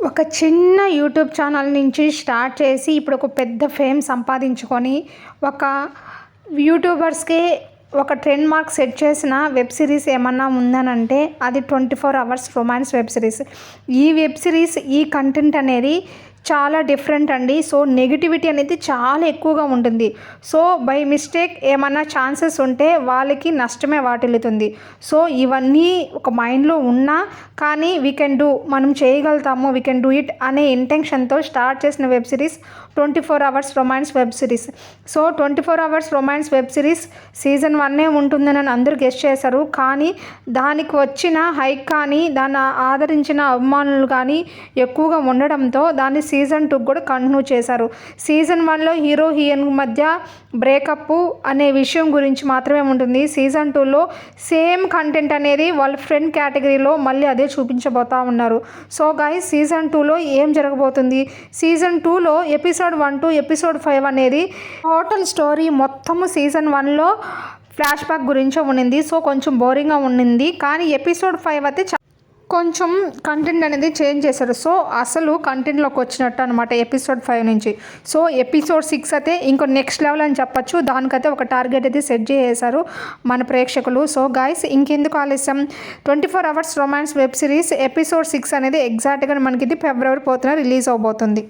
ఒక చిన్న YouTube channel నుంచి స్టార్ట్ చేసి ఇప్పుడు ఒక పెద్ద ఫేమ్ సంపాదించుకొని ఒక యూట్యూబర్స్కి ఒక ట్రెండ్ మార్క్ సెట్ చేసిన వెబ్ సిరీస్ ఏమన్నా ఉందనంటే అది 24 అవర్స్ రొమాన్స్ వెబ్ సిరీస్. ఈ వెబ్ సిరీస్ ఈ కంటెంట్ అనేది చాలా డిఫరెంట్ అండి. సో నెగిటివిటీ అనేది చాలా ఎక్కువగా ఉంటుంది. సో బై మిస్టేక్ ఏమన్నా ఛాన్సెస్ ఉంటే వాళ్ళకి నష్టమే వాటిల్లుతుంది. సో ఇవన్నీ ఒక మైండ్లో ఉన్నా కానీ వీ కెన్ డూ, మనం చేయగలుగుతాము, వీ కెన్ డూ ఇట్ అనే ఇంటెన్షన్తో స్టార్ట్ చేసిన web series 24 hours romance web series. So 24 hours romance web series season 1 ఉంటుందని అందరూ గెస్ట్ చేశారు. కానీ దానికి వచ్చిన హైక్ కానీ దాన్ని ఆదరించిన అభిమానులు కానీ ఎక్కువగా ఉండడంతో దాన్ని సీజన్ 2 కూడా కంటిన్యూ చేశారు. సీజన్ 1లో హీరో హీరోయిన్ మధ్య బ్రేకప్ అనే విషయం గురించి మాత్రమే ఉంటుంది. సీజన్ 2లో సేమ్ కంటెంట్ అనేది వాళ్ళ ఫ్రెండ్ కేటగిరీలో మళ్ళీ అదే చూపించబోతా ఉన్నారు. సో గైస్, సీజన్ 2లో ఏం జరగబోతుంది? సీజన్ 2లో ఎపిసోడ్ 1 to ఎపిసోడ్ 5 అనేది టోటల్ స్టోరీ మొత్తము సీజన్ 1లో ఫ్లాష్ బ్యాక్ గురించే ఉండింది. సో కొంచెం బోరింగ్గా ఉండింది. కానీ ఎపిసోడ్ 5 అయితే కొంచెం కంటెంట్ అనేది చేంజ్ చేశారు. సో అసలు కంటెంట్లోకి వచ్చినట్టు అనమాట ఎపిసోడ్ 5 నుంచి. సో ఎపిసోడ్ 6 అయితే ఇంకో నెక్స్ట్ లెవెల్ అని చెప్పచ్చు. దానికైతే ఒక టార్గెట్ అయితే సెట్ చేసేశారు మన ప్రేక్షకులు. సో గైస్, ఇంకెందుకు ఆలస్యం, 24 hours romance web series episode 6 అనేది ఎగ్జాక్ట్గా మనకి ఇది February 4th రిలీజ్ అవబోతుంది.